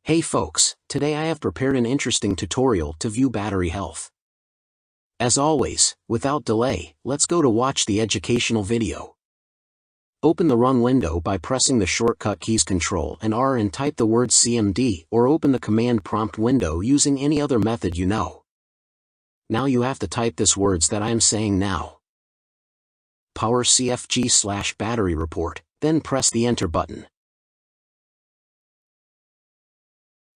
Hey folks, today I have prepared an interesting tutorial to view battery health. As always, without delay, let's go to watch the educational video. Open the Run window by pressing the shortcut keys Ctrl and R and type the word CMD, or open the command prompt window using any other method you know. Now you have to type this words that I am saying now. Powercfg/battery-report, then press the enter button.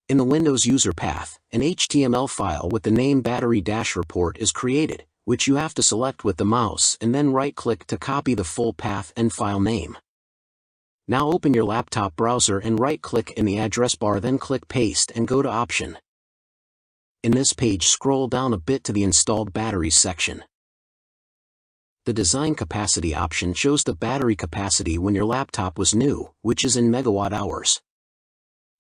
In the Windows user path, an HTML file with the name battery-report is created, which you have to select with the mouse and then right-click to copy the full path and file name. Now open your laptop browser and right-click in the address bar, then click Paste and go to Option. In this page, scroll down a bit to the Installed Batteries section. The Design Capacity option shows the battery capacity when your laptop was new, which is in megawatt hours.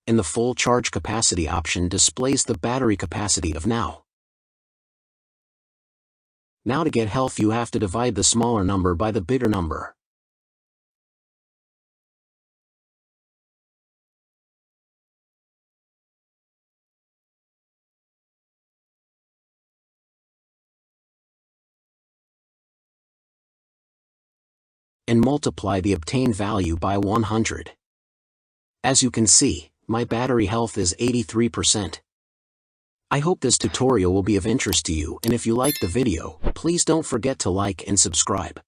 And the Full Charge Capacity option displays the battery capacity of now. Now to get health, you have to divide the smaller number by the bigger number. And multiply the obtained value by 100. As you can see, my battery health is 83%. I hope this tutorial will be of interest to you, and if you like the video, please don't forget to like and subscribe.